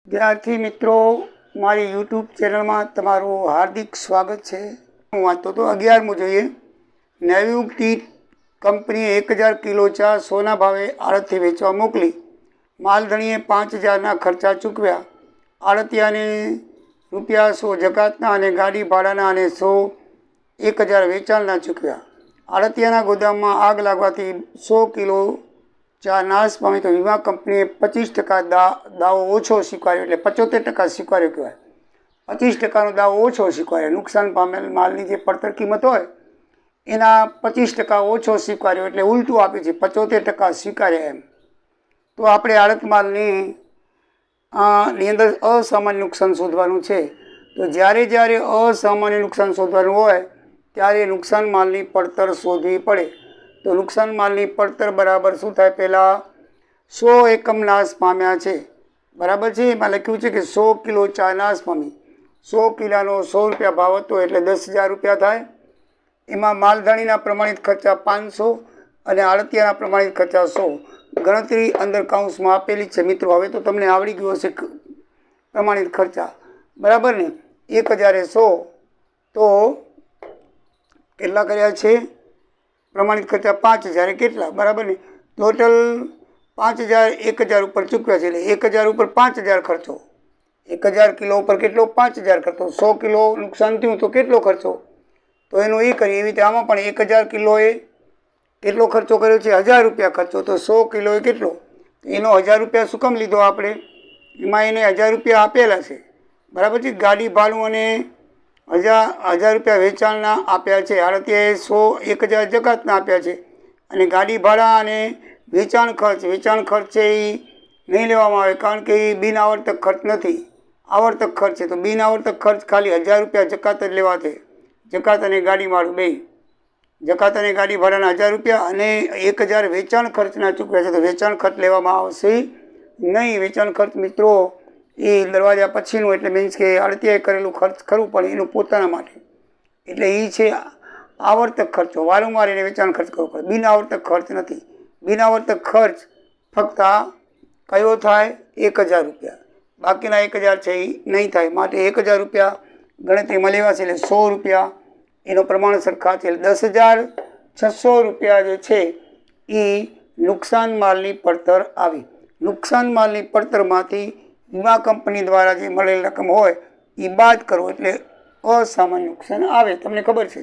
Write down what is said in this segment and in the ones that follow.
વિદ્યાર્થી મિત્રો, મારી યુટ્યુબ ચેનલમાં તમારું હાર્દિક સ્વાગત છે. હું વાંચતો તો 11મું જોઈએ. નવયુક્તિ કંપનીએ 1000 કિલો ચા સોના ભાવે આડતથી વેચવા મોકલી. માલધણીએ 5000ના ખર્ચા ચૂકવ્યા. આડતિયાને ₹100 જકાતના અને ગાડી ભાડાના અને 1000 વેચાણના ચૂકવ્યા. આડતિયાના ગોદામમાં આગ લાગવાથી 100 કિલો ચા નાશ પામી તો વીમા કંપનીએ 25% દાવો ઓછો સ્વીકાર્યો, એટલે 75% સ્વીકાર્યો કહેવાય. 25%નો દાવો ઓછો સ્વીકાર્યો. નુકસાન પામેલ માલની જે પડતર કિંમત હોય એના 25% ઓછો સ્વીકાર્યો, એટલે ઉલટું આપ્યું છે, 75% સ્વીકાર્યા એમ. તો આપણે આડત માલની ની અંદર અસામાન્ય નુકસાન શોધવાનું છે. તો જ્યારે અસામાન્ય નુકસાન શોધવાનું હોય ત્યારે નુકસાન માલની પડતર શોધવી પડે. તો નુકસાન માલની પડતર બરાબર શું થાય? પહેલાં 100 એકમ નાશ પામ્યા છે, બરાબર છે. એમાં લખ્યું છે કે 100 કિલો ચા નાશ પામી. 100 કિલોનો ₹100 ભાવ હતો એટલે ₹10,000 થાય. એમાં માલધાણીના પ્રમાણિત ખર્ચા 500 અને આડતિયાના પ્રમાણિત ખર્ચા 100. ગણતરી અંદર કાઉન્સમાં આપેલી છે મિત્રો. હવે તો તમને આવડી ગયું હશે પ્રમાણિત ખર્ચા, બરાબર ને. 1000 100 તો કેટલા કર્યા છે? પ્રમાણિત ખર્ચા 5000 કેટલા, બરાબર ને. ટોટલ 5000 1000 ઉપર ચૂકવ્યા છે, એટલે 1000 ઉપર 5000 ખર્ચો. 1000 કિલો ઉપર કેટલો? 5000 ખર્ચો. 100 કિલો નુકસાન થયું તો કેટલો ખર્ચો? તો એનું એ કરીએ. એવી રીતે આમાં પણ 1000 કિલોએ કેટલો ખર્ચો કર્યો છે? ₹1000 ખર્ચો. તો 100 કિલોએ કેટલો? એનો ₹1000 શું કામ લીધો આપણે? એમાં એને ₹1000 આપેલા છે, બરાબર છે. ગાડી ભાડું અને ₹1000 વેચાણના આપ્યા છે. આડતિયાએ 1000 જકાતના આપ્યા છે. અને ગાડી ભાડા અને વેચાણ ખર્ચ છે એ નહીં લેવામાં આવે, કારણ કે એ બિન આવર્તક ખર્ચ નથી, આવર્તક ખર્ચ છે. તો બિન આવર્તક ખર્ચ ખાલી ₹1000 જકાત જ લેવા છે. જકાત અને ગાડી ભાડું બે, જકાત અને ગાડી ભાડાના ₹1000 અને 1000 વેચાણ ખર્ચના ચૂકવ્યા છે. તો વેચાણ ખર્ચ લેવામાં આવશે નહીં. વેચાણ ખર્ચ મિત્રો એ દરવાજા પછીનું, એટલે મીન્સ કે આડતિયાએ કરેલું ખર્ચ ખરું પણ એનું પોતાના માટે, એટલે એ છે આવર્તક ખર્ચો. વારંવાર એને વેચાણ ખર્ચ કરવો પડે. બિન આવર્તક ખર્ચ નથી. બિન આવર્તક ખર્ચ ફક્ત કયો થાય? ₹1000. બાકીના 1000 છે એ નહીં થાય. માટે ₹1000 ગણતરીમાં લેવાશે, એટલે ₹100 એનો પ્રમાણસર ખર્ચ, એટલે ₹10,600 જે છે એ નુકસાન માલની પડતર આવી. નુકસાન માલની પડતરમાંથી વીમા કંપની દ્વારા જે મળેલ રકમ હોય એ બાદ કરો, એટલે અસામાન્ય નુકસાન આવે. તમને ખબર છે.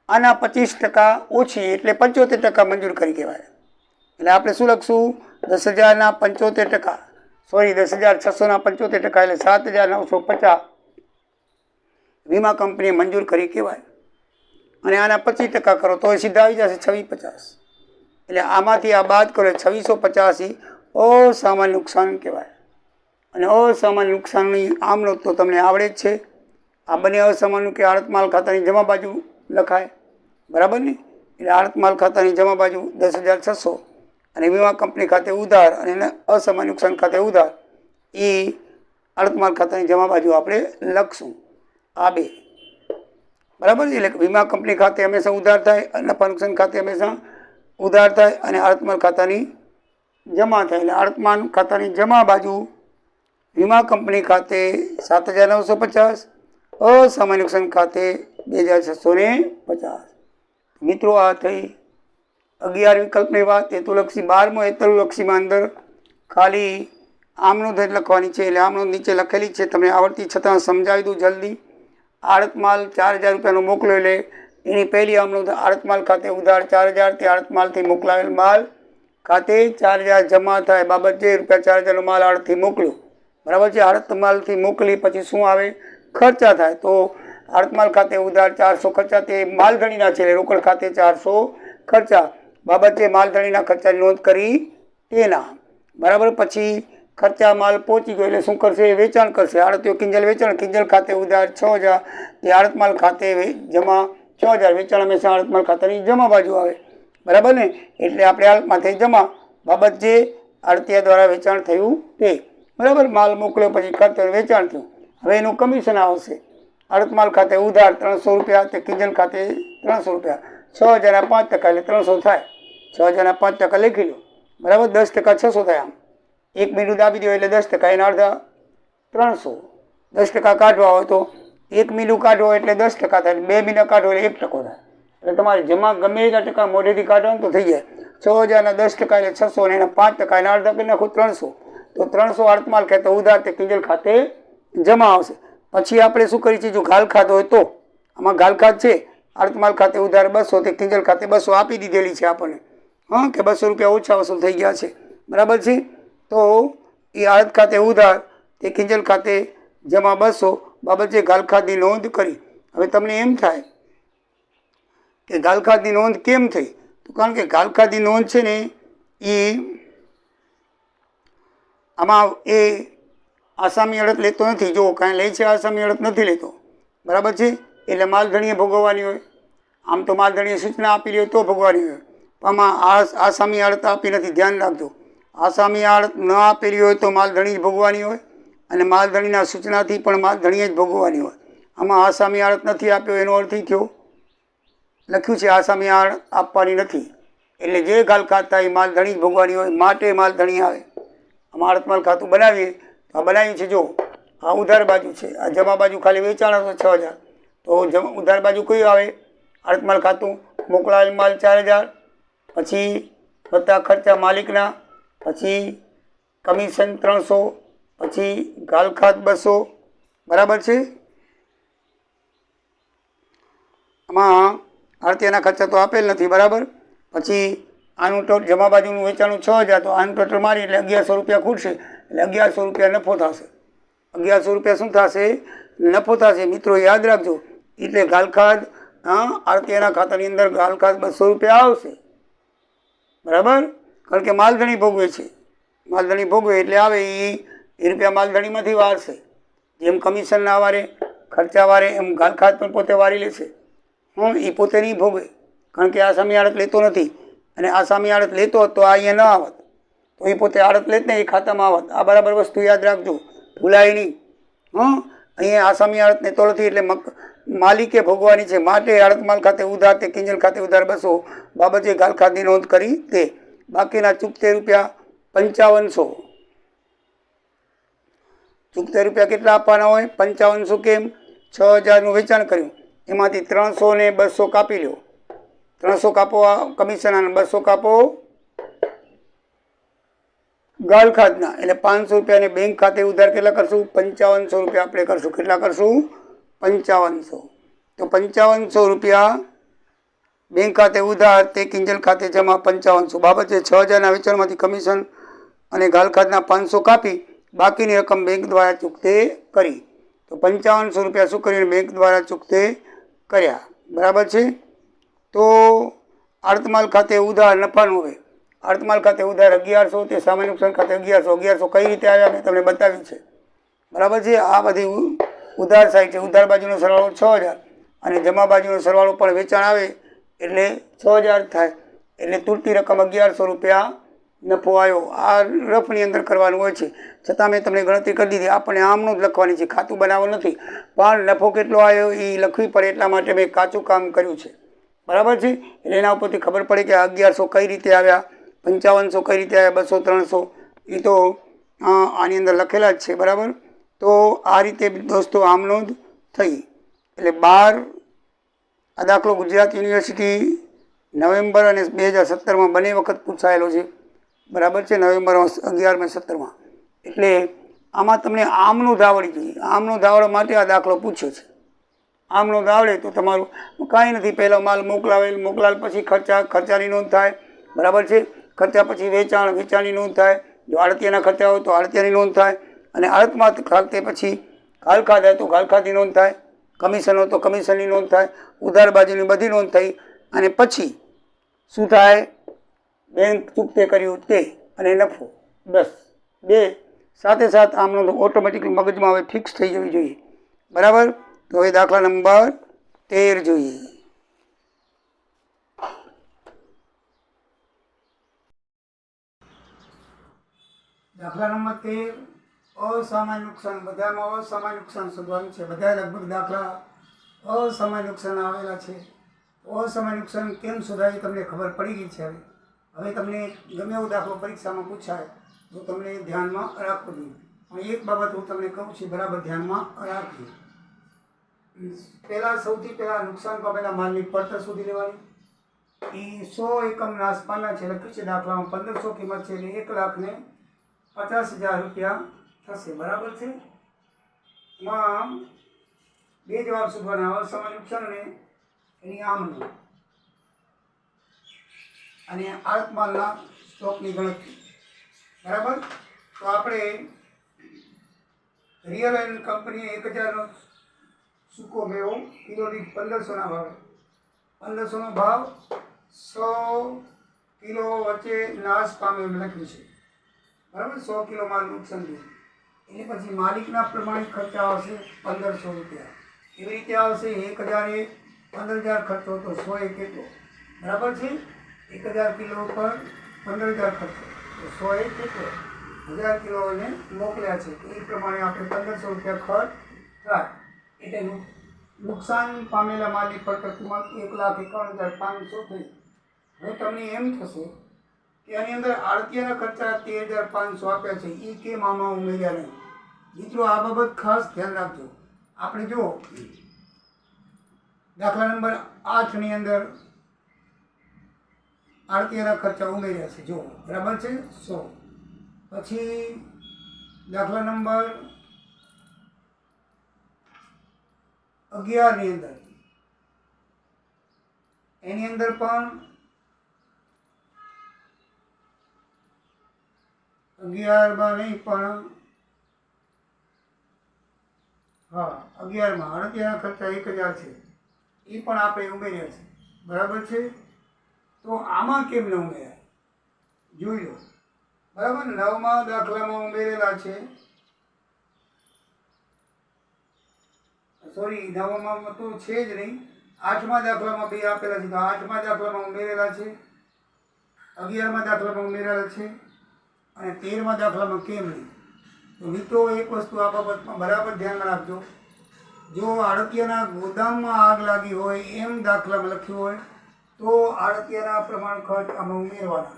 આના 25% ઓછી, એટલે 75% મંજૂર કરી કહેવાય. એટલે આપણે શું લખશું? 10,000ના 75%, સોરી 10,600ના 75%, એટલે 7,950 વીમા કંપનીએ મંજૂર કરી કહેવાય. અને આના 25% કરો તો સીધા આવી જશે 2650. એટલે આમાંથી આ બાદ કરો 2650 અસામાન્ય નુકસાન કહેવાય. અને અસામાન્ય નુકસાનની આમનો તો તમને આવડે જ છે. આ બંને અસામાન્ય કે આડત માલ ખાતાની જમા બાજુ લખાય, બરાબર ને. એટલે આડત માલ ખાતાની જમા બાજુ 10,600 અને વીમા કંપની ખાતે ઉધાર અને અસામાન્ય નુકસાન ખાતે ઉધાર, એ આડત માલ ખાતાની જમા બાજુ આપણે લખશું. આ બે, બરાબર છે. એટલે વીમા કંપની ખાતે હંમેશા ઉધાર થાય, નફા નુકસાન ખાતે હંમેશા ઉધાર થાય, અને આડત માલ ખાતાની જમા થાય. એટલે આડત માલ ખાતાની જમા બાજુ વીમા કંપની ખાતે 7,950, અસામાન્ય નુકસાન ખાતે 2,650. મિત્રો આ થઈ 11 વિકલ્પની વાત. હેતુલક્ષી 12મો હેતુલક્ષીમાં અંદર ખાલી આમનોંધ લખવાની છે, એટલે આમનોંધ નીચે લખેલી છે, તમને આવડતી છતાં સમજાવી દઉં જલ્દી. આડત માલ ₹4,000નો મોકલ્યો, એટલે એની પહેલી આમનોંધ આડત માલ ખાતે ઉધાર 4,000, તે આડત માલથી મોકલાવેલ માલ ખાતે 4,000 જમા થાય. બાબત જે ₹4,000નો માલ આડતથી મોકલ્યો, બરાબર છે. આડત માલથી મોકલી પછી શું આવે? ખર્ચા થાય. તો આડત માલ ખાતે ઉધાર 400 ખર્ચા, તે માલધણીના છે, એટલે રોકડ ખાતે 400 ખર્ચા. બાબત જે માલધણીના ખર્ચાની નોંધ કરી તેના, બરાબર. પછી ખર્ચા માલ પહોંચી ગયો એટલે શું કરશે? વેચાણ કરશે. આડતીઓ કિંજલ વેચાણ, કિંજલ ખાતે ઉધાર 6,000, તે આડત માલ ખાતે જમા 6,000. વેચાણ હંમેશા આડત માલ ખાતાની જમા બાજુ આવે, બરાબર ને. એટલે આપણે આડતમાંથી જમા, બાબત જે આડતિયા દ્વારા વેચાણ થયું તે, બરાબર. માલ મોકલ્યો પછી ખર્ચ વેચાણ થયું. હવે એનું કમિશન આવશે. આડત માલ ખાતે ઉધાર ₹300, તે કિંજલ ખાતે ₹300. 6,000ના 5% એટલે 300 થાય. 6,000ના 5% લખી લો, બરાબર. 10% 600 થાય. આમ 1 મીંડું દાબી દો એટલે 10%, એના અડધા 300. 10% કાઢવા હોય તો 1 મીંડું કાઢો એટલે 10% થાય, 2 મીંડા કાઢો એટલે 1% થાય. એટલે તમારે જમા ગમે એટલા ટકા મોઢેથી કાઢો તો થઈ જાય. 6000ના 10% એટલે 600, અને એના 5% એના અડધા કરી નાખો 300. તો 300 અર્થમાલ ખાતે ઉધાર તે કિંજલ ખાતે જમા આવશે. પછી આપણે શું કરી છે, જો ઘાલ ખાત હોય તો આમાં ઘાલ ખાત છે, અર્થમાલ ખાતે ઉધાર 200, તે કિંજલ ખાતે 200 આપી દીધેલી છે આપણને, હા, કે 200 રૂપિયા ઓછા વસૂલ થઈ ગયા છે, બરાબર છે. તો એ આડત ખાતે ઉધાર તે કિંજલ ખાતે જમા 200 બાબતે ઘાલ ખાતની નોંધ કરી. હવે તમને એમ થાય કે ઘાલ ખાતની નોંધ કેમ થઈ, તો કારણ કે ઘાલ ખાતની નોંધ છે ને એ આમાં એ આસામી અડત લેતો નથી. જો કાંઈ લે છે આસામી અડત નથી લેતો, બરાબર છે. એટલે માલધણીએ ભોગવવાની હોય. આમ તો માલધણીએ સૂચના આપેલી હોય તો ભોગવવાની હોય. આમાં આસામી અડત આપી નથી, ધ્યાન રાખજો. આસામી અડત ન આપેલી હોય તો માલધણી જ ભોગવવાની હોય, અને માલધણીના સૂચનાથી પણ માલધણીએ જ ભોગવવાની હોય. આમાં આસામી અડત નથી આપ્યો એનો અર્થ એ થયો, લખ્યું છે આસામી અડત આપવાની નથી, એટલે જે ઘાલ ખાત થાય એ માલધણી જ ભોગવવાની હોય, માટે માલધણી આવે. આમાં અડતમાલ ખાતું બનાવીએ તો આ બનાવ્યું છે. જો આ ઉધાર બાજુ છે, આ જમા બાજુ ખાલી વેચાણ હતો 6000, તો ઉધાર બાજુ કયું આવે, અડતમાલ ખાતું. મોકલાયેલ માલ 4000, પછી બધા ખર્ચા માલિકના, પછી કમિશન 300, પછી ઘાલ ખાત 200, બરાબર છે. આમાં આરતીના ખર્ચા તો આપેલ નથી, બરાબર. પછી આનું ટોટલ જમા બાજુનું વેચાણું 6000, તો આનું ટોટલ મારી એટલે 1100 રૂપિયા ખૂટશે, એટલે 1100 રૂપિયા નફો થશે. 1100 રૂપિયા શું થશે, નફો થશે. મિત્રો યાદ રાખજો, એટલે ઘાલ ખાત આરતીના ખાતાની અંદર ઘાલ ખાત 200 રૂપિયા આવશે, બરાબર. કારણ કે માલધણી ભોગવે છે, માલધણી ભોગવે એટલે આવે એ રૂપિયા માલધણીમાંથી વારશે. જેમ કમિશનના વારે, ખર્ચા વારે, એમ ઘાલ ખાત પણ પોતે વારી લેશે. એ પોતે નહીં ભોગવે, કારણ કે આસામી આડત લેતો નથી, અને આસામી આડત લેતો હોત તો આ અહીંયા ન આવત, તો એ પોતે આડત લેત ને એ ખાતામાં આવત. આ બરાબર વસ્તુ યાદ રાખજો, ભૂલાય નહીં. અહીંયા આસામી આડત લેતો નથી એટલે માલિકે ભોગવાની છે, માટે આડતમાલ ખાતે ઉધાર તે કિંજલ ખાતે ઉધાર 200 બાબતે ઘાલ ખાતની નોંધ કરી તે. બાકીના 73 રૂપિયા 5500. 73 રૂપિયા કેટલા આપવાના હોય, 5500. કેમ, 6000નું વેચાણ કર્યું, એમાંથી 300 ને 200 કાપી લો. 300 કાપો કમિશન અને 200 કાપો ઘાલ ખાતના, એટલે 500 રૂપિયાને બેંક ખાતે ઉધાર કેટલા કરશું, 5500 રૂપિયા આપણે કરશું. કેટલા કરશું, 5500. તો 5500 રૂપિયા બેંક ખાતે ઉધાર તે કિંજલ ખાતે જમા 5500 બાબતે 6000ના વેચાણમાંથી કમિશન અને ઘાલ ખાતના 500 કાપી બાકીની રકમ બેંક દ્વારા ચૂકતે કરી. તો 5500 રૂપિયા શું કરીને બેંક દ્વારા ચૂકતે કર્યા, બરાબર છે. તો આડતમાલ ખાતે ઉધાર નફાનું હોય. આડતમાલ ખાતે ઉધાર 1100, તે સામાન્ય નુકસાન ખાતે 1100 કઈ રીતે આવ્યા મેં તમને બતાવ્યું છે, બરાબર છે. આ બધી ઉધાર સાઈડ છે. ઉધાર બાજુનો સરવાળો 6000 અને જમા બાજુનો સરવાળો પણ વેચાણ આવે એટલે 6000 થાય, એટલે તૂટતી રકમ 1100 રૂપિયા નફો આવ્યો. આ રફની અંદર કરવાનું હોય છે, છતાં મેં તમને ગણતરી કરી દીધી. આપણે આમનું જ લખવાની છે, ખાતું બનાવવું નથી, પણ નફો કેટલો આવ્યો એ લખવી પડે એટલા માટે મેં કાચું કામ કર્યું છે, બરાબર છે. એટલે એના ઉપરથી ખબર પડે કે 1100 કઈ રીતે આવ્યા, 5500 કઈ રીતે આવ્યા, 200 300 એ તો આની અંદર લખેલા જ છે, બરાબર. તો આ રીતે દોસ્તો આમ નોંધ થઈ. એટલે 12 આ દાખલો ગુજરાત યુનિવર્સિટી નવેમ્બર અને 2017માં બંને વખત પૂછાયેલો છે, બરાબર છે. નવેમ્બર 11 17માં. એટલે આમાં તમને આમનું ધાવડી જોઈએ. આમનું ધાવડ માટે આ દાખલો પૂછ્યો છે. આમનું ધાવડે તો તમારું કાંઈ નથી, પહેલો માલ મોકલાવેલ પછી ખર્ચાની નોંધ થાય, બરાબર છે. ખર્ચા પછી વેચાણની નોંધ થાય. જો આડતિયાના ખર્ચા હોય તો આડતિયાની નોંધ થાય, અને આડતમાં ખાતે પછી ઘાલ ખાત હોય તો ઘાલ ખાતની નોંધ થાય, કમિશન હોય તો કમિશનની નોંધ થાય, ઉધાર બાજુની બધી નોંધ થઈ, અને પછી શું થાય, બેંક ચૂકતે કર્યું તે અને નફો. બસ બે સાથે સાથ આમ નોંધ ઓટોમેટિકલી મગજમાં હવે ફિક્સ થઈ જવી જોઈએ, બરાબર. તો હવે દાખલા નંબર 13 જોઈએ. દાખલા નંબર 13 અસામાન્ય નુકસાન. બધામાં અસામાન્ય નુકસાન શોધવાનું છે. બધા લગભગ દાખલા અસામાન્ય નુકસાન આવેલા છે. અસામાન્ય નુકસાન કેમ શોધાય તમને ખબર પડી ગઈ છે. હવે તમને ગમે એવો દાખલો પરીક્ષામાં પૂછાય, તો તમને ધ્યાનમાં રાખવું જોઈએ. પણ એક બાબત હું તમને કહું છું, બરાબર ધ્યાનમાં રાખજો. સૌથી પહેલાં નુકસાન પામેલા માલની પડતર શોધી લેવાની. એ 100 એકમ નાશ પામ્યા છે લખ્યું છે દાખલામાં 1500 કિંમત છે એટલે 1,50,000 રૂપિયા થશે. બરાબર છે. એમાં બે જવાબ શોધવાના, અસમાન નુકસાન અને એની આમનું અને આળત માલના સ્ટોકની ગણતરી. બરાબર. તો આપણે રિયલ એન્ડ કંપનીએ 1,000નો સૂકો મેવો કિલો દીઠ 1500ના ભાવે, 1500નો ભાવ 100 કિલો વચ્ચે નાશ પામે એમ લખ્યું છે. બરાબર. 100 કિલો માલ નુકસાન થયું એટલે પછી માલિકના પ્રમાણિત ખર્ચા આવશે 1500 રૂપિયા. એવી રીતે આવશે 1,000 એ 15,000 ખર્ચો તો 100 એ કેટલો? બરાબર છે. 1,000 કિલો પર 15,000 ખર્ચો તો 100 એ કેટલો? 1,000 કિલો એને મોકલ્યા છે તો એ પ્રમાણે આપણે 1500 રૂપિયા ખર્ચ થાય. એટલે નુકસાન પામેલા માલની પડતર કિંમત 1,51,500 થઈ. હવે તમને એમ થશે કે આની અંદર આડતિયાના ખર્ચા 13,500 આપ્યા છે, એ કેમ આમાં ઉમેર્યા નહીં? મિત્રો આ બાબત ખાસ ધ્યાન રાખજો. આપણે જો દાખલા નંબર 8ની અંદર આડતિયાના ખર્ચા ઉમેર્યા છે, જો બરાબર છે 100. પછી દાખલા નંબર 11ની અંદર એની અંદર પણ 11માં નહીં પણ 11માં આડતિયાના ખર્ચા 1,000 છે, એ પણ આપણે ઉમેર્યા છે. બરાબર છે. તો આમાં કેમ ન ઉમેર્યા જોઈ લો. બરાબર. 9મા દાખલામાં ઉમેરેલા છે, સોરી 9માં તો છે જ નહીં, 8મા દાખલામાં બે આપેલા છે તો 8મા દાખલામાં ઉમેરેલા છે, 11મા દાખલામાં ઉમેરેલા છે અને 13મા દાખલામાં કેમ નહીં? તો મિત્રો એક વસ્તુ આ બાબતમાં બરાબર ધ્યાનમાં રાખજો. જો આડતિયાના ગોદામમાં આગ લાગી હોય એમ દાખલામાં લખ્યું હોય તો આડતિયાના પ્રમાણ ખર્ચ આમાં ઉમેરવાના.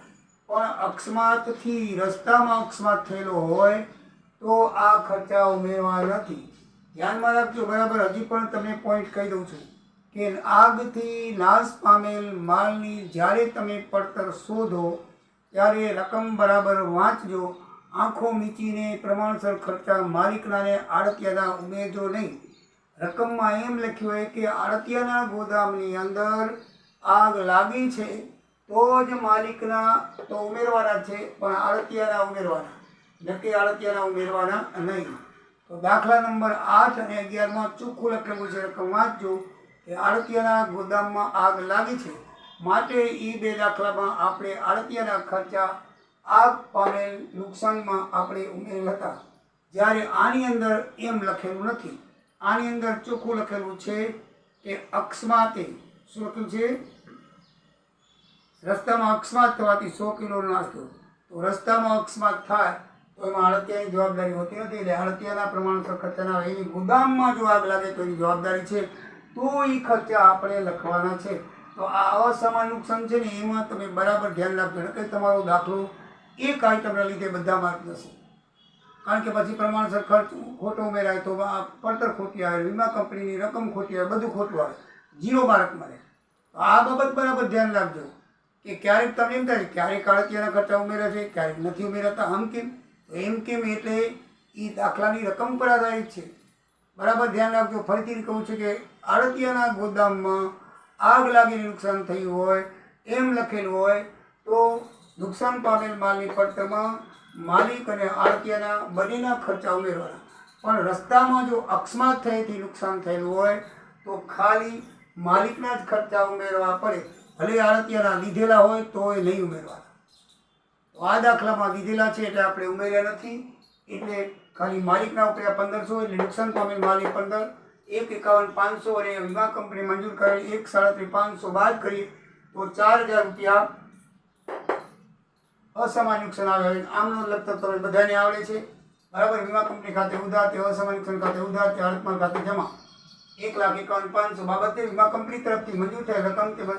પણ અકસ્માતથી રસ્તામાં અકસ્માત થયેલો હોય તો આ ખર્ચા ઉમેરવા નથી. ધ્યાનમાં રાખજો. બરાબર. હજી પણ તમને પોઈન્ટ કહી દઉં છું કે આગથી નાશ પામેલ માલની જ્યારે તમે પડતર શોધો ત્યારે રકમ બરાબર વાંચજો. આંખો મીચીને પ્રમાણસર ખર્ચા માલિકનાને આડતિયાના ઉમેરજો નહીં. રકમમાં એમ લખ્યું હોય કે આડતિયાના ગોદામની અંદર આગ લાગી છે તો જ માલિકના તો ઉમેરવાના છે, પણ આડતિયાના ઉમેરવાના નક્કી, આડતિયાના ઉમેરવાના નહીં. તો દાખલા નંબર 8 અને 11માં ચોખ્ખું લખેલું છે, રકમ વાંચજો કે આડતિયાના ગોદામમાં આગ લાગી છે માટે એ બે દાખલામાં આપણે આડતિયાના ખર્ચા આગ પામેલ નુકસાનમાં આપણે ઉમેરેલ હતા. જ્યારે આની અંદર એમ લખેલું નથી. આની અંદર ચોખ્ખું લખેલું છે કે અકસ્માતે શું લખ્યું છે? રસ્તામાં અકસ્માત થવાથી 100 કિલો નાશ થયો. તો રસ્તામાં અકસ્માત થાય તો એમાં આડતિયાની જવાબદારી હોતી નથી. એટલે આડતિયાના પ્રમાણસર ખર્ચાના એની ગોદામમાં જો આગ લાગે તો એની જવાબદારી છે, તો એ ખર્ચા આપણે લખવાના છે. તો આ અસમાન નુકસાન છે ને એમાં તમે બરાબર ધ્યાન રાખજો, નકર તમારો દાખલો એક આઇટમના લીધે બધા માર્ક જશે. કારણ કે પછી પ્રમાણસર ખર્ચ ખોટો ઉમેરાય તો પડતર ખોટી આવે, વીમા કંપનીની રકમ ખોટી આવે, બધું ખોટું આવે, 0 માર્ક મળે. તો આ બાબત બરાબર ધ્યાન રાખજો કે ક્યારેક તમને એમ થાય ક્યારેક આડતિયાના ખર્ચા ઉમેર્યા છે, ક્યારેક નથી ઉમેરાતા. આમ કેમ? એમ કેમ એટલે એ દાખલાની રકમ પર આધારિત છે. બરાબર ધ્યાન રાખજો. ફરીથી કહું છું કે આડતિયાના ગોદામમાં આગ લાગીને નુકસાન થયું હોય એમ લખેલું હોય તો નુકસાન પામેલ માલની પડતરમાં માલિક અને આડતિયાના બંનેના ખર્ચા ઉમેરવાના. પણ રસ્તામાં જો અકસ્માત થયેથી નુકસાન થયેલું હોય તો ખાલી માલિકના જ ખર્ચા ઉમેરવા પડે. ભલે આડતિયાના લીધેલા હોય તો એ નહીં ઉમેરવાના. તો આ દાખલામાં લીધેલા છે એટલે આપણે ઉમેર્યા નથી. એટલે ખાલી માલિકના ઉપર્યા 1500 એટલે નુકસાન પામેલ માલની 15, 1,51,500 અને વીમા કંપની મંજૂર કરેલ 1,37,500 બાદ કરીએ તો 4,000 રૂપિયા અસમાન નુકસાન આવે. આમનો લગતા તમે બધાને આવડે છે. બરાબર. વીમા કંપની ખાતે ઉધાર, તે અસમાન નુકસાન ખાતે ઉધાર, તે આડતમાલ ખાતે જમા. 1,51,500 બાબતે વીમા કંપની તરફથી મંજૂર થયેલ રકમ તેમજ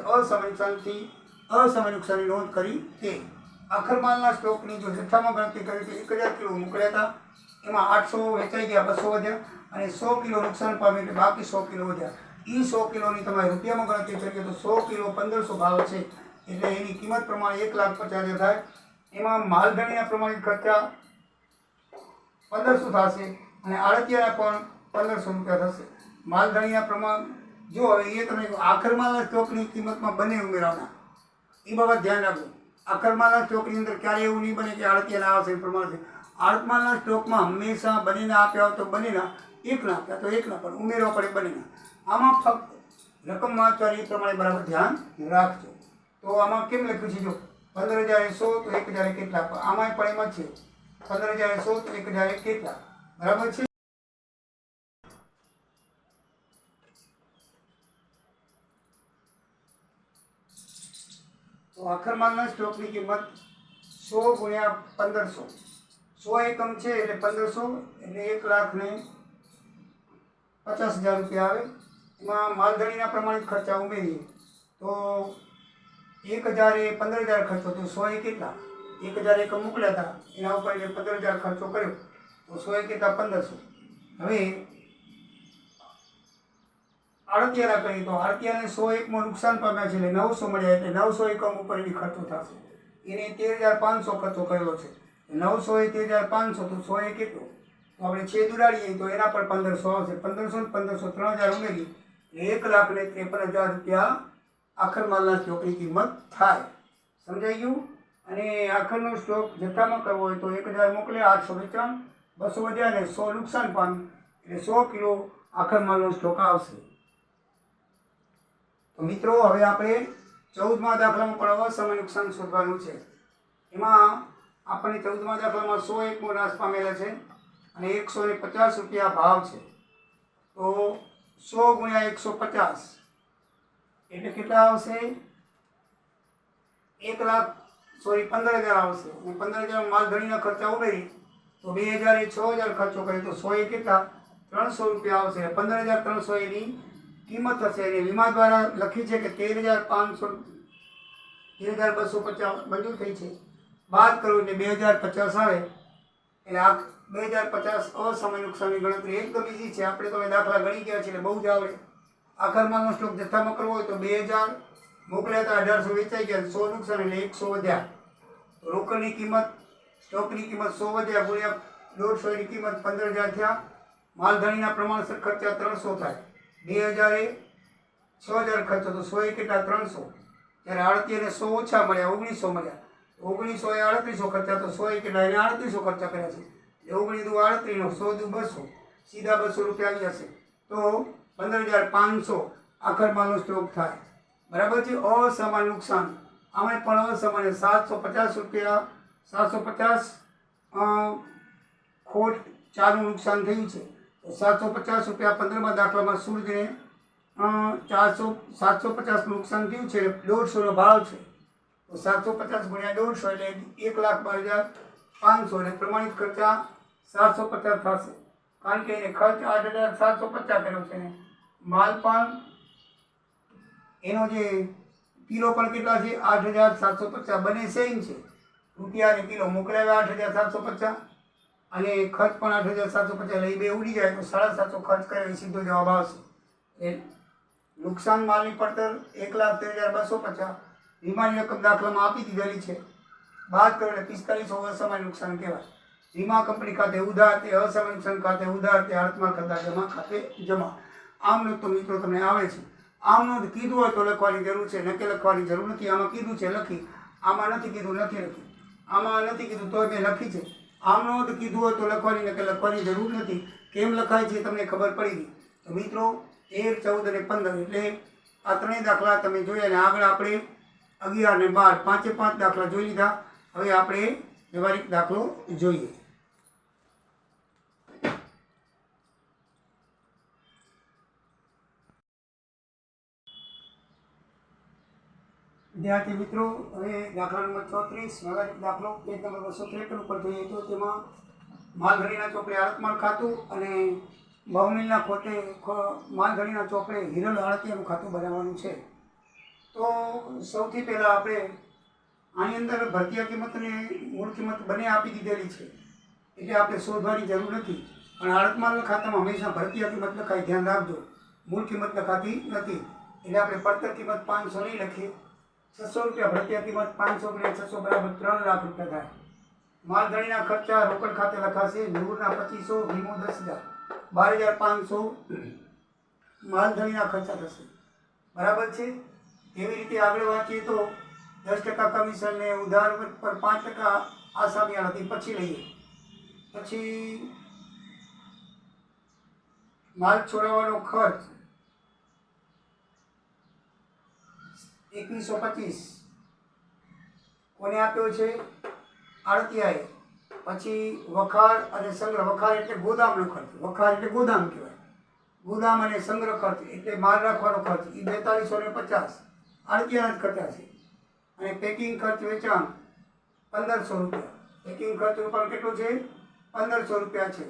અસમાન નુકસાનની નોંધ કરી તે. આખર માલના સ્ટોકની જો જથ્થામાં ગણતરી કરી તો 1000 કિલો મોકલ્યા હતા, એમાં 800 વેચાઈ ગયા, 200 વધ્યા અને 100 કિલો નુકસાન પામ્યું એટલે બાકી 100 કિલો વધ્યા. એ 100 કિલોની તમારે રૂપિયામાં ગણતરી કરીએ તો 100 કિલો 1500 ભાવ છે એટલે એની કિંમત પ્રમાણે 1,50,000 થાય. એમાં માલધારીના પ્રમાણિત ખર્ચા 1500 થશે અને આડતિયાના પણ 1500 રૂપિયા થશે. માલધારીના પ્રમાણ જો હવે એ તમે આખર માલના સ્ટોકની કિંમતમાં બંને ઉમેરવાના, એ બાબત ધ્યાન રાખજો. આખર માલના સ્ટોકની અંદર ક્યારે એવું નહીં બને કે આડતિયાના આવશે એ પ્રમાણે. આડત માલના સ્ટોકમાં હંમેશા બંનેના આપ્યા હોય તો બંનેના, એકના આપ્યા તો એકના પણ ઉમેરવા પડે બંનેના. આમાં ફક્ત રકમ વાંચવાની એ પ્રમાણે બરાબર ધ્યાન રાખજો. તો આમાં કેમ લખ્યું છે જો 15,100 તો 1,000 કેટલા, આમાં પણ એમ જ છે 15,100 તો 1,000 કેટલા, બરાબર છે. તો આખર માલના સ્ટોકની કિંમત 100 ગુણ્યા 1500, 100 એકમ છે એટલે 1500 એટલે 1,50,000 રૂપિયા આવે. એમાં માલધારીના પ્રમાણિત ખર્ચા ઉમેરીએ તો 1,000 એ 15,000 ખર્ચો તો 100 એ કેટલા, 1,000 એકમ મોકલ્યા હતા એના ઉપર જે 15,000 ખર્ચો કર્યો તો 100 એ કેટલા 1500. હવે આડતિયાના કરીએ તો આડતિયાને 100 એકમાં નુકસાન પામ્યા છે એટલે 900 મળ્યા એટલે 900 એકમ ઉપર એની ખર્ચો થશે. એને 13,500 ખર્ચો કરેલો છે, 900 એ 13,500 તો 100 એ કેટલો, તો આપણે છેદ ઉડાડીએ તો એના પર 1500 આવશે. 1500 ને 1500 3,000 ઉમેરી એટલે 1,53,000 રૂપિયા આખર માલના સ્ટોકની કિંમત થાય. સમજાઈ ગયું? અને આખરનો સ્ટોક જથ્થામાં કરવો હોય તો 1,000 મોકલ્યા, 800 વેચાણ, 200 વધ્યા અને 100 નુકસાન પામ્યું એટલે 100 કિલો આખર માલનો સ્ટોક આવશે. તો મિત્રો હવે આપણે 14મા દાખલામાં પણ અસમય નુકસાન શોધવાનું છે. એમાં આપણને 14મા દાખલામાં 100 એકમો નાશ પામેલા છે અને 150 રૂપિયા ભાવ છે. તો 100 ગુણ્યા 150 એટલે કેટલા આવશે, 15,000 આવશે. અને 15,000 માલધારીના ખર્ચા ઉમેરી તો 2,000 એ 6,000 ખર્ચો કરે તો 100 એ કેટલા 300 રૂપિયા આવશે. 15,300 એની કિંમત હશે. અને વીમા દ્વારા લખી છે કે 13,500 13,250 મંજૂર થઈ છે. બાદ કરો એટલે 2,050 આવે એટલે આ 2,050 અસમય નુકસાનની ગણતરી એકદમ ઈઝી છે. આપણે તો દાખલા ગણી ગયા છે એટલે બહુ જ આવડે. આખર માલનો સ્ટોક જથ્થામાં કરવો હોય તો 2,000 મોકલ્યા હતા, 1,800 વેચાઈ ગયા, 100 નુકસાન એટલે 100 વધ્યા. તો રોકડની કિંમત સ્ટોકની કિંમત 100 વધ્યા ગુણ્યા 150 એની કિંમત 15,000 થયા. માલધારીના પ્રમાણસર ખર્ચા 300 થાય, 2,000 એ 6,000 ખર્ચો તો 100 એ કેટલા 300. ત્યારે આડતીયાને 100 ઓછા મળ્યા, 1900 મળ્યા. 1900 એ 3800 ખર્ચા તો 100 એ કેટલા એને 3800 ખર્ચા કર્યા છે. 19 દુ 38 નો 100 દુ 200, સીધા 200 રૂપિયા આવી જશે. તો 15,500 આખર માલનો સ્ટોક થાય. બરાબર છે. અસમાન નુકસાન આમાં પણ અસમાન 750 રૂપિયા 750 ખોટ ચારનું નુકસાન થયું છે. તો 750 રૂપિયા 15મા દાખલામાં સૂર્યને 750 નુકસાન થયું છે, 150નો ભાવ છે. તો 750 ગુણ્યા 150 એટલે 1,12,500 અને પ્રમાણિત ખર્ચા 750 થશે. કારણ કે એને ખર્ચ 8,750 કર્યો છે ને માલ પણ એનો જે કિલો પણ કેટલા છે 8,750, બંને સેમ છે. રૂપિયા અને કિલો મોકલાવ્યા 8,750 અને ખર્ચ પણ 8,750 એટલે એ બે ઉડી જાય તો 750 ખર્ચ કરે એ સીધો જવાબ આવશે. એ નુકસાન માલની પડતર 1,13,250 વીમાની રકમ દાખલામાં આપી દીધેલી છે. બાદ કરો એટલે 4500 અસમાન નુકસાન કહેવાય. વીમા કંપની ખાતે ઉધાર, તે અસમાન નુકસાન ખાતે ઉધાર, તે આડતમાલ ખાતા જમા ખાતે જમા. આમનો તો મિત્રો તમને આવે છે. આમનો કીધું હોય તો લખવાની જરૂર છે, નકે લખવાની જરૂર નથી. આમાં કીધું છે લખી, આમાં નથી કીધું નથી લખી. આમાં નથી કીધું તો મેં લખી છે. આમનો કીધું હોય તો લખવાની, નકે લખવાની જરૂર નથી. કેમ લખાય છે તમને ખબર પડી ગઈ. તો મિત્રો 13, 14 અને 15 એટલે આ ત્રણેય દાખલા તમે જોયા. અને આગળ આપણે 11 અને 12 પાંચે પાંચ દાખલા જોઈ લીધા. હવે આપણે વ્યવહારિક દાખલો જોઈએ. વિદ્યાર્થી મિત્રો, હવે દાખલા નંબર 34 વ્યવહારિક દાખલો પેજ નંબર 253 ઉપર જોઈએ તો તેમાં માલધારીના ચોપડે આડતમાલ ખાતું અને બહુમિલના ખોટે માલધારીના ચોપડે હિરલ આડતિયાનું ખાતું બનાવવાનું છે. તો સૌથી પહેલાં આપણે આની અંદર ભરતીયા કિંમત અને મૂળ કિંમત બંને આપી દીધેલી છે, એટલે આપણે શોધવાની જરૂર નથી. પણ આડત માલના ખાતામાં હંમેશા ભરતીયા કિંમત લખાય, ધ્યાન રાખજો. મૂળ કિંમત લખાતી નથી, એટલે આપણે પડતર કિંમત 500 નહીં લખીએ. 600 રૂપિયા ભરતીયા કિંમત, 500 ગુણ્યા 600 બરાબર 3 લાખ રૂપિયા થાય. માલધણીના ખર્ચા રોકડ ખાતે લખાશે. નૂરના 2500, વીમો 10,000, 12,500 માલધણીના ખર્ચા થશે. બરાબર છે. એવી રીતે આગળ વાંચીએ તો 10% કમિશન ને ઉધાર પર 5% આસામીયાળાથી પછી લઈએ. પછી માલ છોડાવવાનો ખર્ચ 2125 કોને આપ્યો છે? આડતિયાએ. પછી વખાર અને સંગ્રહ. વખાર એટલે ગોદામનો ખર્ચ. વખાર એટલે ગોદામ કહેવાય. ગોદામ અને સંગ્રહ ખર્ચ એટલે માલ રાખવાનો ખર્ચ, એ 4250 આડતિયાના જ ખર્ચા છે. અને પેકિંગ ખર્ચ વેચાણ 1500 રૂપિયા. પેકિંગ ખર્ચ ઉપર કેટલો છે? 1500 રૂપિયા છે.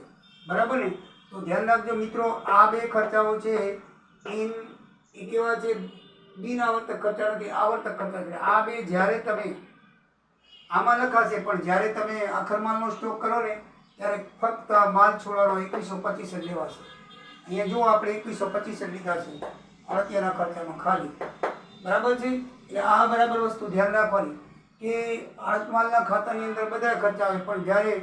બરાબર ને? તો ધ્યાન રાખજો મિત્રો, આ બે ખર્ચાઓ છે એ કેવા છે? બિન આવર્તક ખર્ચા નથી, આવર્તક ખર્ચા છે. આ બે જ્યારે તમે આમાં લખાશે, પણ જ્યારે તમે આખર માલનો સ્ટોક કરો ને ત્યારે ફક્ત માલ છોડવાનો 2125 જ લેવાશે. અહીંયા જો આપણે 2125 જ લીધા છે અળતિયાના ખર્ચામાં ખાલી. બરાબર છે? એટલે આ બરાબર વસ્તુ ધ્યાન રાખવાની કે આડત માલના ખાતાની અંદર બધા ખર્ચા આવે, પણ જ્યારે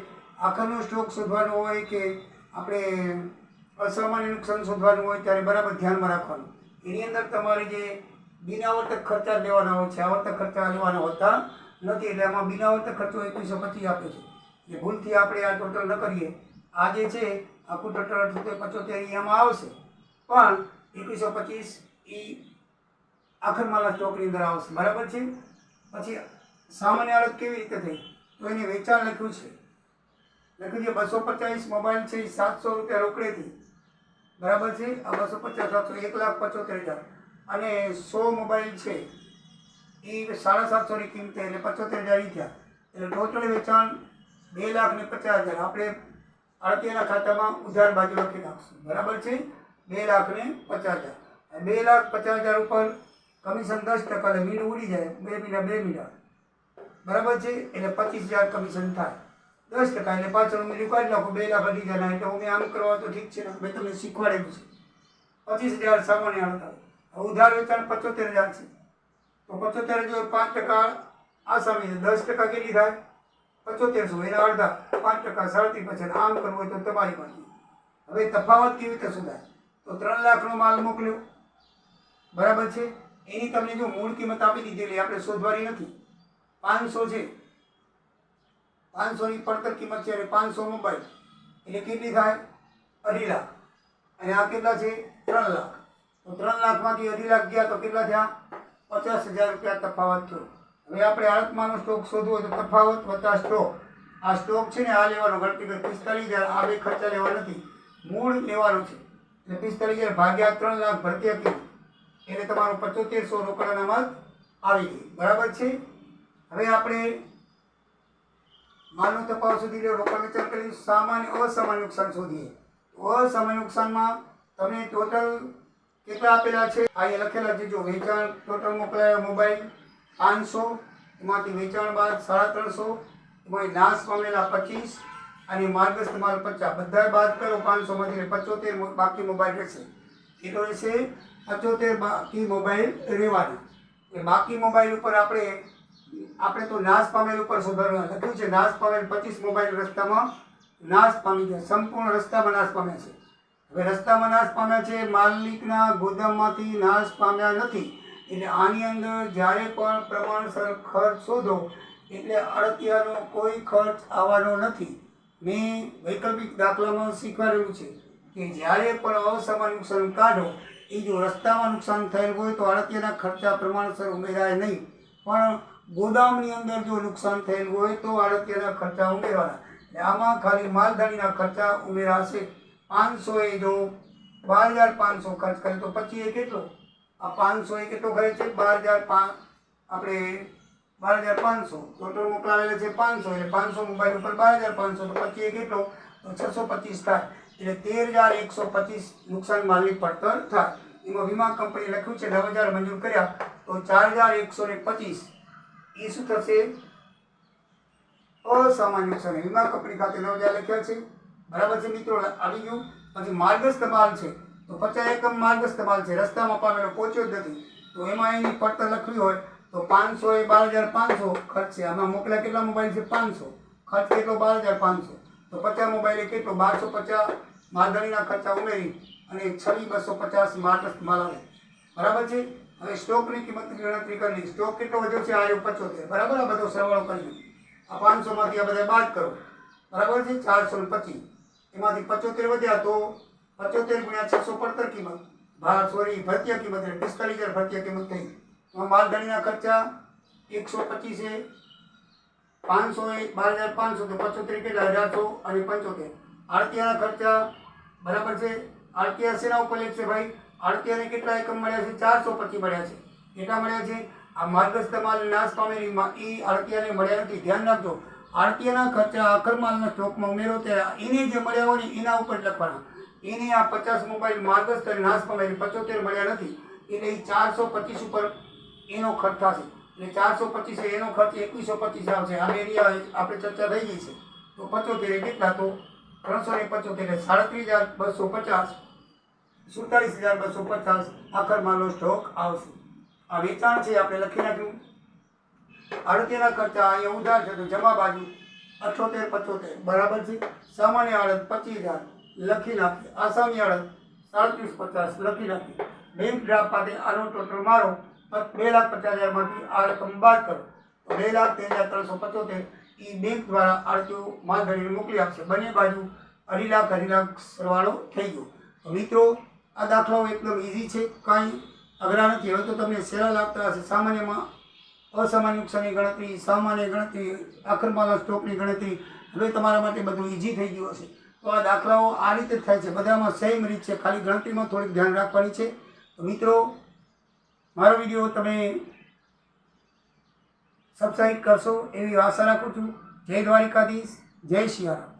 આખરનો સ્ટોક શોધવાનો હોય કે આપણે અસામાન્ય નુકસાન શોધવાનું હોય ત્યારે બરાબર ધ્યાનમાં રાખવાનું. એની અંદર તમારે જે બિનાવર્તક ખર્ચા લેવાના હોય છે, આવર્તક ખર્ચા લેવાના હોતા નથી. એટલે આમાં બિનાવર્તક ખર્ચો 2125 આપે છે. એટલે ભૂલથી આપણે આ ટોટલ ન કરીએ. આ જે છે આખું ટોટલ 7875 અહીંયામાં આવશે, પણ 2125 એ આખર માલના સ્ટોકની અંદર આવશે. બરાબર છે? પછી સામાન્ય આડત કેવી રીતે થઈ? તો એને વેચાણ લખ્યું છે. લખ્યું છે 250 મોબાઈલ છે 700 રૂપિયા રોકડેથી. બરાબર છે? આ 250 1,75,000 અને 100 મોબાઈલ છે એ 750 ની કિંમતે, એટલે 75,000 થયા. એટલે ટોટલ વેચાણ 2,50,000 આપણે આડતિયાના ખાતામાં ઉધાર બાજુ લખી નાખશું. બરાબર છે? 2,50,000. 2,50,000 ઉપર કમિશન 10%, એટલે મીંડું ઉડી જાય. 2 મીંડા. બરાબર છે? એટલે 25,000 કમિશન થાય. 10% એટલે પાછળનું મીંડું કાઢી નાખો. 2,20,000. એટલે હું આમ કરવા તો ઠીક છે, મેં તમને શીખવાડેલું છે. 25,000 સામાન્ય આડત આવે. ઉધાર વેચાણ 75,000 છે. તો 75,000 5% આસામી, 10% કેટલી થાય? 7500. એના અડધા 5% 37,500. આમ કરવું હોય તો તમારી પાસે. હવે તફાવત કેવી રીતે શોધાય? તો 3 લાખનો માલ મોકલ્યો. બરાબર છે? એની તમને જો મૂળ કિંમત આપી દીધેલી, આપણે શોધવાની નથી. 500 છે, 500ની પડતર કિંમત છે અને 500 મોબાઈલ એટલે કેટલી થાય? 2.5 લાખ. અને આ કેટલા છે? 3 લાખ. તો 3 લાખમાંથી 2.5 લાખ ગયા તો કેટલા થયા? 50,000 રૂપિયા તફાવત થયો. હવે આપણે આડતમાંનો સ્ટોક શોધવો હોય તો તફાવત વત્તા સ્ટોક. આ સ્ટોક છે ને આ લેવાનો, ગણતરી 45,000. આ બે ખર્ચા લેવા નથી, મૂળ લેવાનું છે. એટલે 45,000 ભાગ્યા 3 લાખ ભરતીયા કિંમત, એટલે તમારો 7500 રોકડાનામાં આવી ગઈ. બરાબર છે? હવે આપણે માલનો તફાવત શોધી લો, રોકડ વેચાણ કરી. સામાન્ય અસામાન્ય નુકસાન શોધીએ. અસામાન્ય નુકસાનમાં તમને ટોટલ કેટલા આપેલા છે? અહીંયા લખેલા છે. જો વેચાણ ટોટલ મોકલાયા મોબાઈલ 500, એમાંથી વેચાણ બાદ 350, એમાં નાશ પામેલા 25 અને માર્ગસ્થ માલ 50. બધા બાદ કરો 500માંથી 75 બાકી મોબાઈલ રહેશે. કેટલો રહેશે? 75 બાકી મોબાઈલ રહેવાના. એ બાકી મોબાઈલ ઉપર આપણે તો નાશ પામેલ ઉપર સુધારવા લખ્યું છે. નાશ પામેલ 25 મોબાઈલ રસ્તામાં નાશ પામી ગયા. સંપૂર્ણ રસ્તામાં નાશ પામ્યા છે. હવે રસ્તામાં નાશ પામ્યા છે, માલિકના ગોદામમાંથી નાશ પામ્યા નથી. એટલે આની અંદર જ્યારે પણ પ્રમાણસર ખર્ચ શોધો એટલે અળતિયાનો કોઈ ખર્ચ આવવાનો નથી. મેં વૈકલ્પિક દાખલામાં શીખવાડેલું છે કે જ્યારે પણ અસામાન્ય નુકસાન કાઢો, એ જો રસ્તામાં નુકસાન થયેલ હોય તો અળતિયાના ખર્ચા પ્રમાણસર ઉમેરાય નહીં, પણ ગોદામની અંદર જો નુકસાન થયેલ હોય તો અળતિયાના ખર્ચા ઉમેરવાના. આમાં ખાલી માલધારીના ખર્ચા ઉમેરાશે. 500 એ જો 12,500 ખર્ચ કરે તો પછી એ કેટલો? આ 500 એ કેટલો ખર્ચ છે? 12,500. આપણે 12,500 ટોટલ મોકલાવેલા છે 500, એટલે 500 મોબાઈલ ઉપર 12,500, તો પછી એ કેટલો? તો 625 થાય. એટલે 13,125 નુકસાન માલની પડતર થાય. એમાં વીમા કંપની લખ્યું છે 9,000 મંજૂર કર્યા તો 4,125 એ શું થશે? અસામાન્ય નુકસાની વીમા કંપની ખાતે 9,000 લખ્યા છે, બરાબર છે મિત્રો, આવી ગયું. પછી માર્ગસ્થ માલ છે તો 50 એકમ માર્ગસ્થ માલ છે, રસ્તામાં પામેલો પહોંચ્યો જ નથી, તો એમાં એની પડતર લખવી હોય તો 500 એ 12,500 ખર્ચ છે. આમાં મોકલ્યા કેટલા મોબાઈલ છે? 500. ખર્ચ કેટલો? 12,500. તો 50 મોબાઈલે કેટલો? 1250 માલધારીના ખર્ચા ઉમેરી અને 26,250 માર્ગસ્થ માલ આવે, બરાબર છે. હવે સ્ટોકની કિંમતની ગણતરી કરી. સ્ટોક કેટલો વધ્યો છે? આ 75, બરાબર. આ બધો સરવાળો કરી આ 500 માંથી આ બધા બાદ કરો, બરાબર છે. 425 એમાંથી 75 વધ્યા તો 75 ગુણ્યા 600 પડતર કિંમત, ભરતીય કિંમત એટલે 45,000 ભરતીય કિંમત થઈ. માલધારીના ખર્ચા 125 એ 500 એ 12,500 તો 75 કેટલા? 1,800 અને 75. આડતિયાના ખર્ચા, બરાબર છે. આડતિયા શેના ઉપર લેશે ભાઈ? આડતિયાને કેટલા એકમ મળ્યા છે? 425 મળ્યા છે. કેટલા મળ્યા છે? આ માર્ગસ્થ માલ નાશ પામેલી એ આડતિયાને મળ્યા નથી. ધ્યાન રાખજો, આડતિયાના ખર્ચા આખર માલના સ્ટોકમાં ઉમેરો ત્યારે એને જે મળ્યા હોય ને એના ઉપર લખવાના. એને આ 50 મોબાઈલ માર્ગસ્થ અને નાશ પામેલી 75 મળ્યા નથી, એટલે એ 425 ઉપર એનો ખર્ચ થશે. એટલે 425 એનો ખર્ચ 2125 આવશે. આ એરિયા આપણે ચર્ચા થઈ ગઈ છે. તો 75 કેટલા? તો 375 37,250 47,250 આખર માલનો સ્ટોક આવશે. આ વેચાણ છે આપણે લખી નાખ્યું. આડતિયાના ખર્ચા અહીંયા ઉધાર છે તો જમા બાજુ 78,75 બરાબર છે. સામાન્ય આડત 25,000 લખી નાખીએ. આસામી આડત 37,50 લખી નાખીએ. બેંક ડ્રાફ્ટ માટે આનો ટોટલ મારો 2,50,000 માંથી આ રકમ બાદ કરો તો 2,13,375 એ બેંક દ્વારા આડતીઓ માલધારીને મોકલી આપશે. બંને બાજુ 2,00,000 સરવાળો થઈ ગયો. તો મિત્રો આ દાખલાઓ એકદમ ઇઝી છે, કાંઈ અઘરા નથી. હવે તો તમને સહેલા લાગતા હશે. સામાન્યમાં અસામાન્ય નુકસાનની ગણતરી, સામાન્ય ગણતરી, આખર માલના સ્ટોકની ગણતરી, હવે તમારા માટે બધું ઇઝી થઈ ગયું હશે. તો આ દાખલાઓ આ રીતે જ થાય છે, બધામાં સેમ રીત છે, ખાલી ગણતરીમાં થોડીક ધ્યાન રાખવાની છે. તો મિત્રો મારો વિડીયો તમે સબસ્ક્રાઈબ કરશો એવી આશા રાખું છું. જય દ્વારિકાધીશ, જય સિયારામ.